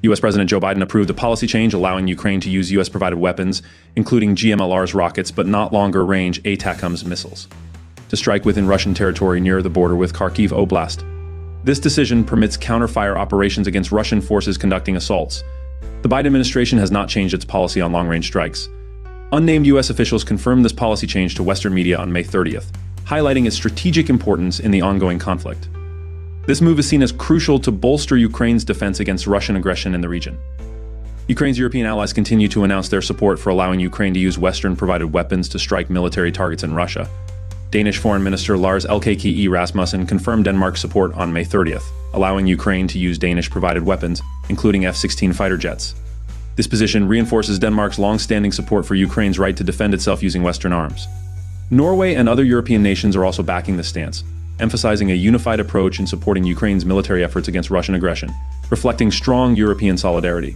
U.S. President Joe Biden approved a policy change allowing Ukraine to use U.S.-provided weapons, including GMLRS rockets, but not longer-range ATACMS missiles, to strike within Russian territory near the border with Kharkiv Oblast. This decision permits counter-fire operations against Russian forces conducting assaults. The Biden administration has not changed its policy on long-range strikes. Unnamed U.S. officials confirmed this policy change to Western media on May 30th, highlighting its strategic importance in the ongoing conflict. This move is seen as crucial to bolster Ukraine's defense against Russian aggression in the region. Ukraine's European allies continue to announce their support for allowing Ukraine to use Western-provided weapons to strike military targets in Russia. Danish Foreign Minister Lars Løkke Rasmussen confirmed Denmark's support on May 30th, allowing Ukraine to use Danish-provided weapons, including F-16 fighter jets. This position reinforces Denmark's long-standing support for Ukraine's right to defend itself using Western arms. Norway and other European nations are also backing this stance, emphasizing a unified approach in supporting Ukraine's military efforts against Russian aggression, reflecting strong European solidarity.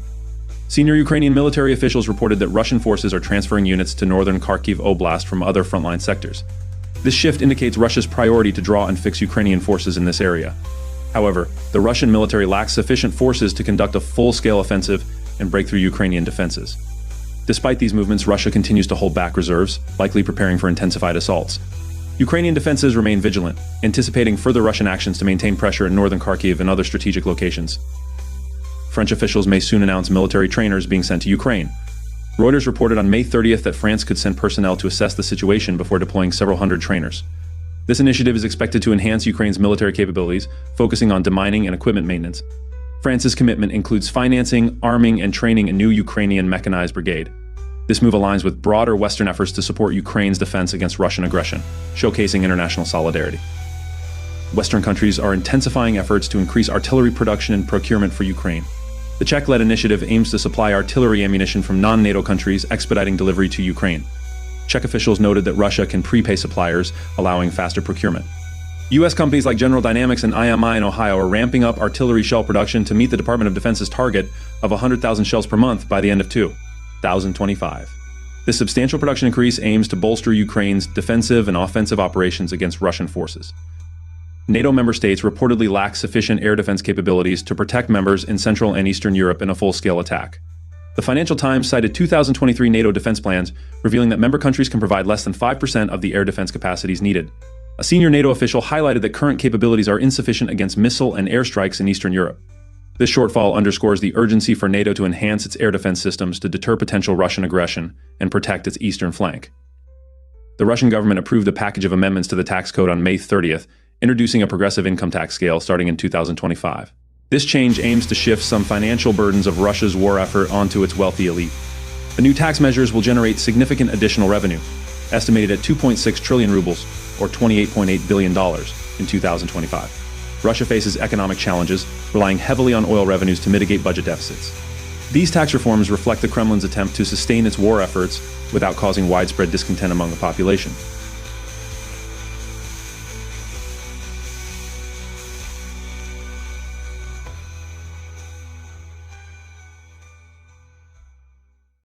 Senior Ukrainian military officials reported that Russian forces are transferring units to northern Kharkiv Oblast from other frontline sectors. This shift indicates Russia's priority to draw and fix Ukrainian forces in this area. However, the Russian military lacks sufficient forces to conduct a full-scale offensive and break through Ukrainian defenses. Despite these movements, Russia continues to hold back reserves, likely preparing for intensified assaults. Ukrainian defenses remain vigilant, anticipating further Russian actions to maintain pressure in northern Kharkiv and other strategic locations. French officials may soon announce military trainers being sent to Ukraine. Reuters reported on May 30th that France could send personnel to assess the situation before deploying several hundred trainers. This initiative is expected to enhance Ukraine's military capabilities, focusing on demining and equipment maintenance. France's commitment includes financing, arming, and training a new Ukrainian mechanized brigade. This move aligns with broader Western efforts to support Ukraine's defense against Russian aggression, showcasing international solidarity. Western countries are intensifying efforts to increase artillery production and procurement for Ukraine. The Czech-led initiative aims to supply artillery ammunition from non-NATO countries, expediting delivery to Ukraine. Czech officials noted that Russia can prepay suppliers, allowing faster procurement. U.S. companies like General Dynamics and IMI in Ohio are ramping up artillery shell production to meet the Department of Defense's target of 100,000 shells per month by the end of 2025. This substantial production increase aims to bolster Ukraine's defensive and offensive operations against Russian forces. NATO member states reportedly lack sufficient air defense capabilities to protect members in Central and Eastern Europe in a full-scale attack. The Financial Times cited 2023 NATO defense plans, revealing that member countries can provide less than 5% of the air defense capacities needed. A senior NATO official highlighted that current capabilities are insufficient against missile and airstrikes in Eastern Europe. This shortfall underscores the urgency for NATO to enhance its air defense systems to deter potential Russian aggression and protect its eastern flank. The Russian government approved a package of amendments to the tax code on May 30th, introducing a progressive income tax scale starting in 2025. This change aims to shift some financial burdens of Russia's war effort onto its wealthy elite. The new tax measures will generate significant additional revenue, estimated at 2.6 trillion rubles, or $28.8 billion in 2025. Russia faces economic challenges, relying heavily on oil revenues to mitigate budget deficits. These tax reforms reflect the Kremlin's attempt to sustain its war efforts without causing widespread discontent among the population.